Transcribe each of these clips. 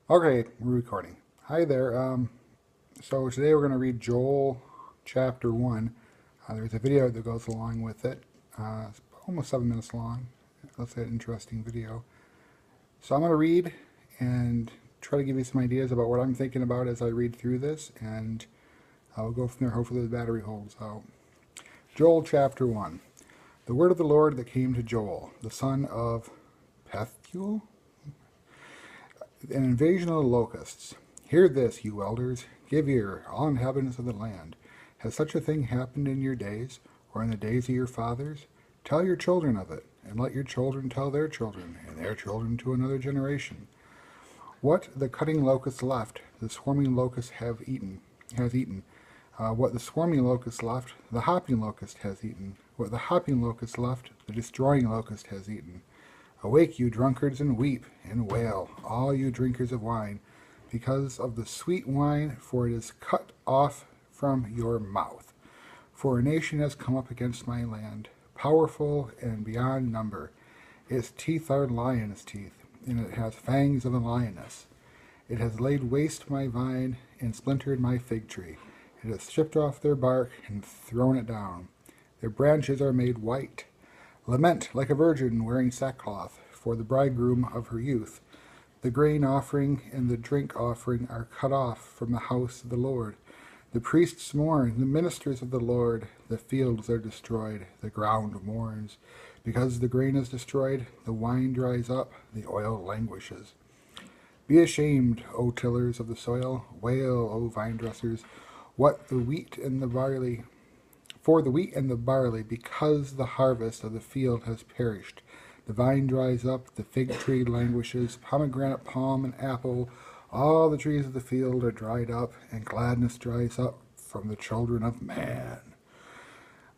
Okay, we're recording. Hi there. So today we're going to read Joel chapter 1. There's a video that goes along with it. It's almost 7 minutes long. That's an interesting video. So I'm going to read and try to give you some ideas about what I'm thinking about as I read through this, and I'll go from there. Hopefully the battery holds out. Joel chapter 1. The word of the Lord that came to Joel, the son of Pethuel, an invasion of the locusts. Hear this, you elders. Give ear, all inhabitants of the land. Has such a thing happened in your days, or in the days of your fathers? Tell your children of it, and let your children tell their children, and their children to another generation. What the cutting locust left, the swarming locust has eaten. What the swarming locust left, the hopping locust has eaten. What the hopping locust left, the destroying locust has eaten. Awake, you drunkards, and weep, and wail, all you drinkers of wine, because of the sweet wine, for it is cut off from your mouth. For a nation has come up against my land, powerful and beyond number. Its teeth are lion's teeth, and it has fangs of a lioness. It has laid waste my vine, and splintered my fig tree. It has stripped off their bark, and thrown it down. Their branches are made white. Lament like a virgin wearing sackcloth for the bridegroom of her youth. The grain offering and the drink offering are cut off from the house of the Lord. The priests mourn, the ministers of the Lord. The fields are destroyed, the ground mourns. Because the grain is destroyed, the wine dries up, the oil languishes. Be ashamed, O tillers of the soil. Wail, O vine dressers. What the wheat and the barley For the wheat and the barley, because the harvest of the field has perished. The vine dries up, the fig tree languishes, pomegranate, palm, and apple, all the trees of the field are dried up, and gladness dries up from the children of man.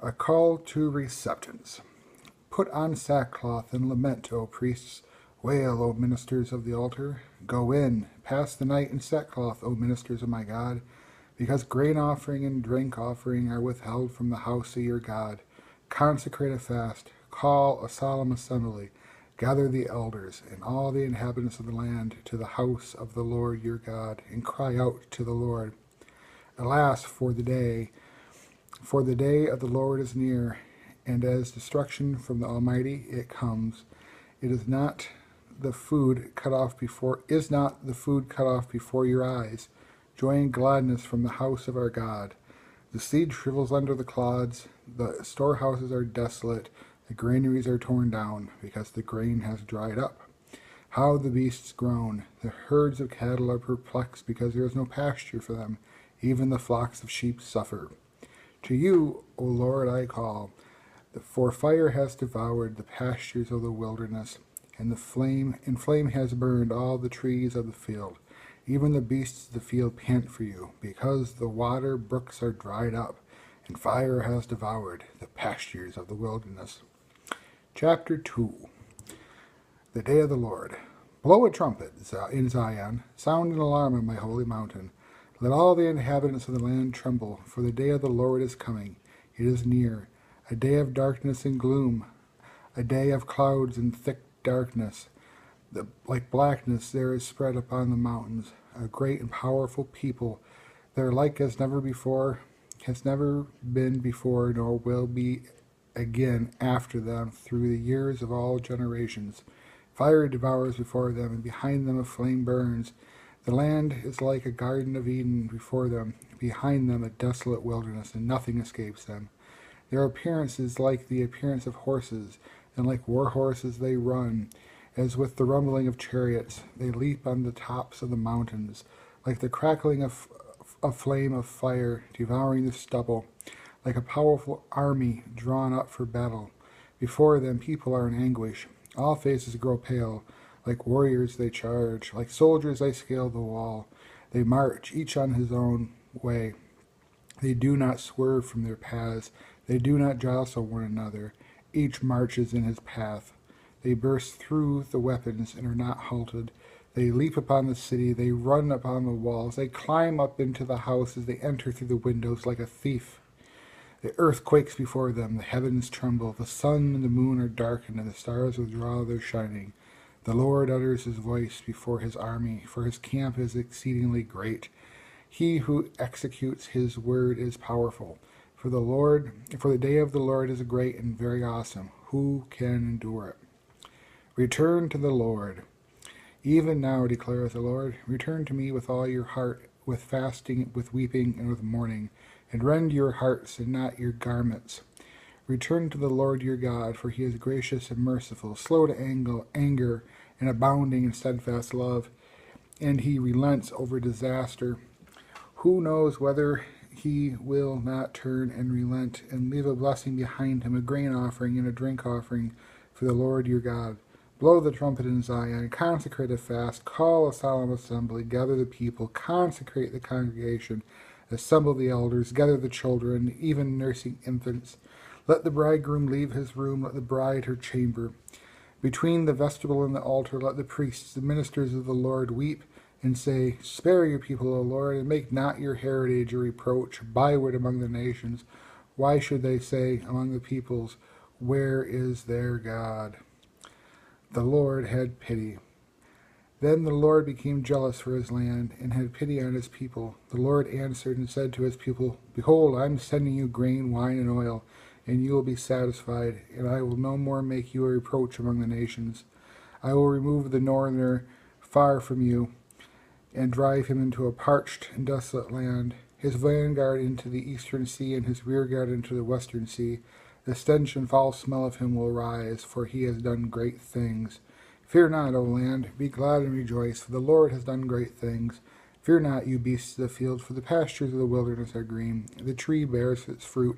A call to receptance. Put on sackcloth and lament, O priests. Wail, O ministers of the altar. Go in, pass the night in sackcloth, O ministers of my God. Because grain offering and drink offering are withheld from the house of your God. Consecrate a fast, call a solemn assembly, gather the elders and all the inhabitants of the land to the house of the Lord your God, and cry out to the Lord. Alas, for the day of the Lord is near, and as destruction from the Almighty it comes. It is not the food cut off before your eyes. Joy and gladness from the house of our God. The seed shrivels under the clods, the storehouses are desolate, the granaries are torn down, because the grain has dried up. How the beasts groan, the herds of cattle are perplexed, because there is no pasture for them, even the flocks of sheep suffer. To you, O Lord, I call, for fire has devoured the pastures of the wilderness, and flame has burned all the trees of the field. Even the beasts of the field pant for you, because the water brooks are dried up, and fire has devoured the pastures of the wilderness. Chapter 2. The Day of the Lord. Blow a trumpet in Zion, sound an alarm on my holy mountain. Let all the inhabitants of the land tremble, for the day of the Lord is coming. It is near, a day of darkness and gloom, a day of clouds and thick darkness. Like blackness there is spread upon the mountains, a great and powerful people. Their like has never been before, nor will be again after them through the years of all generations. Fire devours before them, and behind them a flame burns. The land is like a garden of Eden before them, behind them a desolate wilderness, and nothing escapes them. Their appearance is like the appearance of horses, and like war horses they run. As with the rumbling of chariots, they leap on the tops of the mountains, like the crackling of a flame of fire devouring the stubble, like a powerful army drawn up for battle. Before them people are in anguish. All faces grow pale. Like warriors they charge. Like soldiers they scale the wall. They march, each on his own way. They do not swerve from their paths. They do not jostle one another. Each marches in his path. They burst through the weapons and are not halted. They leap upon the city, they run upon the walls, they climb up into the houses, they enter through the windows like a thief. The earth quakes before them, the heavens tremble, the sun and the moon are darkened, and the stars withdraw their shining. The Lord utters his voice before his army, for his camp is exceedingly great. He who executes his word is powerful. For the day of the Lord is great and very awesome. Who can endure it? Return to the Lord. Even now, declares the Lord, return to me with all your heart, with fasting, with weeping, and with mourning, and rend your hearts and not your garments. Return to the Lord your God, for he is gracious and merciful, slow to anger, and abounding in steadfast love, and he relents over disaster. Who knows whether he will not turn and relent and leave a blessing behind him, a grain offering and a drink offering for the Lord your God. Blow the trumpet in Zion, consecrate a fast, call a solemn assembly, gather the people, consecrate the congregation, assemble the elders, gather the children, even nursing infants. Let the bridegroom leave his room, let the bride her chamber. Between the vestibule and the altar, let the priests, the ministers of the Lord, weep and say, spare your people, O Lord, and make not your heritage a reproach, byword among the nations. Why should they say among the peoples, where is their God? The Lord had pity. Then the Lord became jealous for his land, and had pity on his people. The Lord answered and said to his people, behold, I am sending you grain, wine, and oil, and you will be satisfied, and I will no more make you a reproach among the nations. I will remove the northerner far from you, and drive him into a parched and desolate land, his vanguard into the eastern sea, and his rearguard into the western sea. The stench and foul smell of him will rise, for he has done great things. Fear not, O land, be glad and rejoice, for the Lord has done great things. Fear not, you beasts of the field, for the pastures of the wilderness are green. The tree bears its fruit,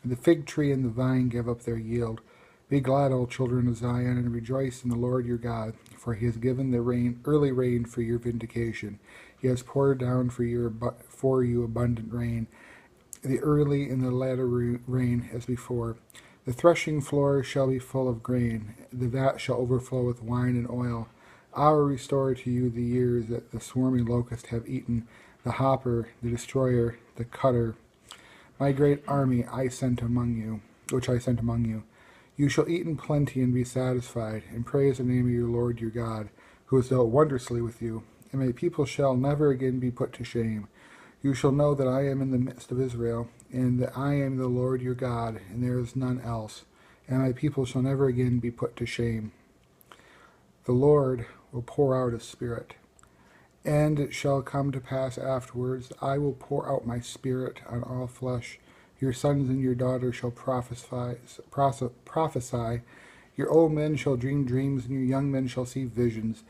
and the fig tree and the vine give up their yield. Be glad, O children of Zion, and rejoice in the Lord your God, for he has given the early rain for your vindication. He has poured down for you abundant rain, the early and the latter rain as before. The threshing floor shall be full of grain, the vat shall overflow with wine and oil. I will restore to you the years that the swarming locust have eaten, the hopper, the destroyer, the cutter, my great army which I sent among you. You shall eat in plenty and be satisfied, and praise the name of your Lord your God, who has dealt wondrously with you, and my people shall never again be put to shame. You shall know that I am in the midst of Israel, and that I am the Lord your God, and there is none else, and my people shall never again be put to shame. The Lord will pour out his Spirit. And it shall come to pass afterwards, I will pour out my Spirit on all flesh. Your sons and your daughters shall prophesy. Your old men shall dream dreams, and your young men shall see visions.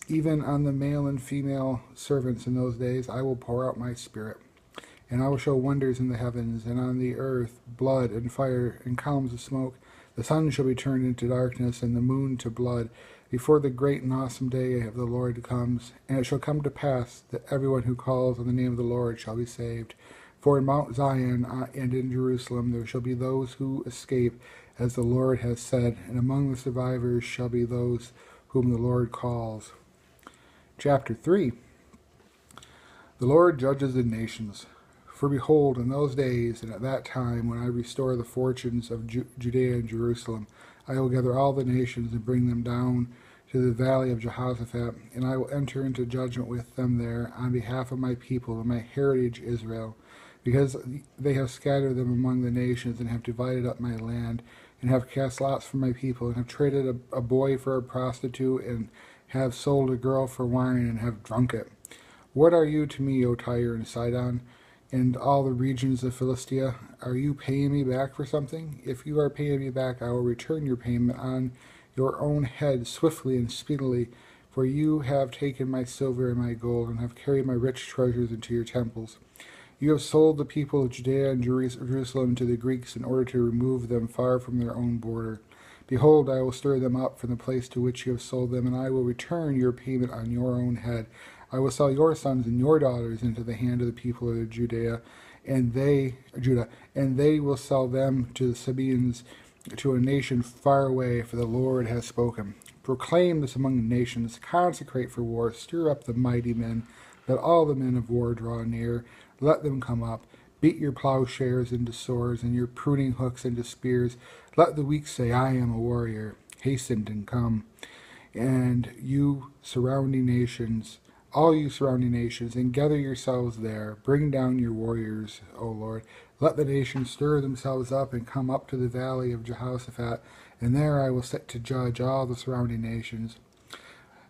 Even on the male and female servants in those days I will pour out my Spirit. And I will show wonders in the heavens, and on the earth blood and fire and columns of smoke. The sun shall be turned into darkness, and the moon to blood, before the great and awesome day of the Lord comes. And it shall come to pass that everyone who calls on the name of the Lord shall be saved. For in Mount Zion and in Jerusalem there shall be those who escape, as the Lord has said, and among the survivors shall be those whom the Lord calls. Chapter 3. The Lord judges the nations. For behold, in those days and at that time, when I restore the fortunes of Judea and Jerusalem, I will gather all the nations and bring them down to the valley of Jehoshaphat, and I will enter into judgment with them there on behalf of my people and my heritage Israel, because they have scattered them among the nations and have divided up my land, and have cast lots for my people, and have traded a boy for a prostitute, and have sold a girl for wine, and have drunk it. What are you to me, O Tyre and Sidon, and all the regions of Philistia? Are you paying me back for something? If you are paying me back, I will return your payment on your own head swiftly and speedily, for you have taken my silver and my gold, and have carried my rich treasures into your temples. You have sold the people of Judea and Jerusalem to the Greeks in order to remove them far from their own border. Behold, I will stir them up from the place to which you have sold them, and I will return your payment on your own head. I will sell your sons and your daughters into the hand of the people of Judah, and they will sell them to the Sabaeans, to a nation far away, for the Lord has spoken. Proclaim this among the nations, consecrate for war, stir up the mighty men, let all the men of war draw near, let them come up. Beat your plowshares into swords, and your pruning hooks into spears. Let the weak say, I am a warrior. Hasten and come. and you surrounding nations, all you surrounding nations, and gather yourselves there. Bring down your warriors, O Lord. Let the nations stir themselves up and come up to the valley of Jehoshaphat, and there I will sit to judge all the surrounding nations.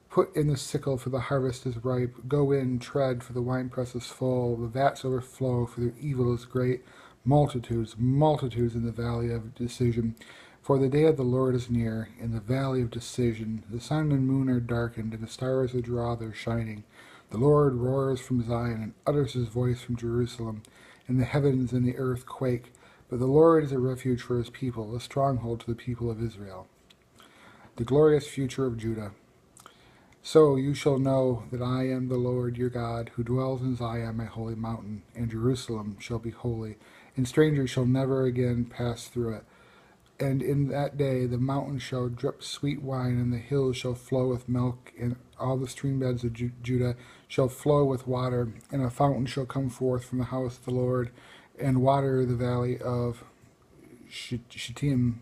Put in the sickle, for the harvest is ripe. Go in, tread, for the winepress is full. The vats overflow, for the evil is great. Multitudes, multitudes in the valley of decision. For the day of the Lord is near, in the valley of decision. The sun and moon are darkened, and the stars withdraw their shining. The Lord roars from Zion, and utters his voice from Jerusalem. And the heavens and the earth quake. But the Lord is a refuge for his people, a stronghold to the people of Israel. The glorious future of Judah. So you shall know that I am the Lord your God, who dwells in Zion, my holy mountain, and Jerusalem shall be holy, and strangers shall never again pass through it. And in that day the mountains shall drip sweet wine, and the hills shall flow with milk, and all the stream beds of Judah shall flow with water, and a fountain shall come forth from the house of the Lord, and water the valley of Shittim.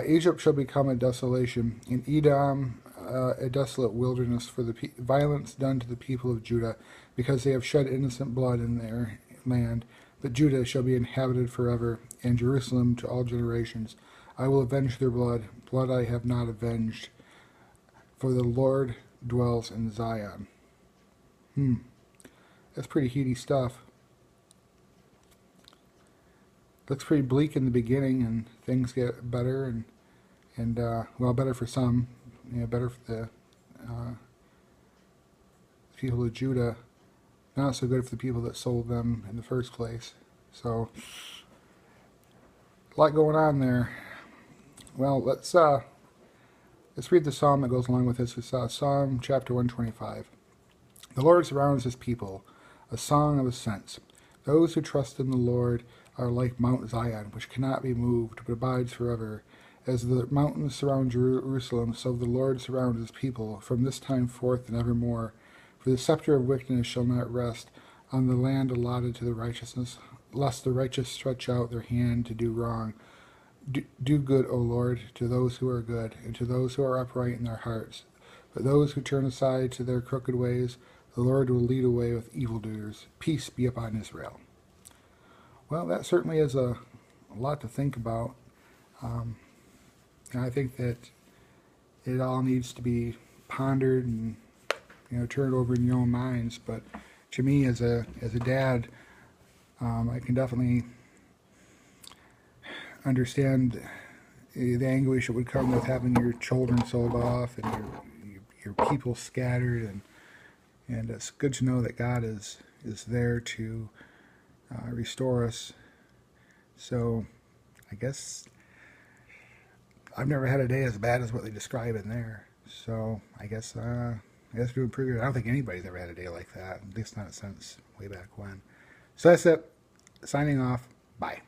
Egypt shall become a desolation, and Edom a desolate wilderness for the violence done to the people of Judah, because they have shed innocent blood in their land. But Judah shall be inhabited forever, and Jerusalem to all generations. I will avenge their blood, blood I have not avenged, for the Lord dwells in Zion. That's pretty heady stuff. Looks pretty bleak in the beginning, and things get better, and well, better for some, better for the people of Judah, not so good for the people that sold them in the first place. So, a lot going on there. Well, let's read the psalm that goes along with this. It's Psalm chapter 125. The Lord surrounds his people, a song of ascents. Those who trust in the Lord are like Mount Zion, which cannot be moved, but abides forever. As the mountains surround Jerusalem, so the Lord surrounds his people, from this time forth and evermore. For the scepter of wickedness shall not rest on the land allotted to the righteousness, lest the righteous stretch out their hand to do wrong. Do good, O Lord, to those who are good, and to those who are upright in their hearts. But those who turn aside to their crooked ways, the Lord will lead away with evildoers. Peace be upon Israel. Well, that certainly is a lot to think about. And I think that it all needs to be pondered and turned over in your own minds. But to me, as a dad, I can definitely understand the anguish that would come with having your children sold off and your people scattered, and it's good to know that God is there to restore us. So I guess I've never had a day as bad as what they describe in there. So I guess doing pretty good. I don't think anybody's ever had a day like that, at least not since way back when. So that's it. Signing off. Bye.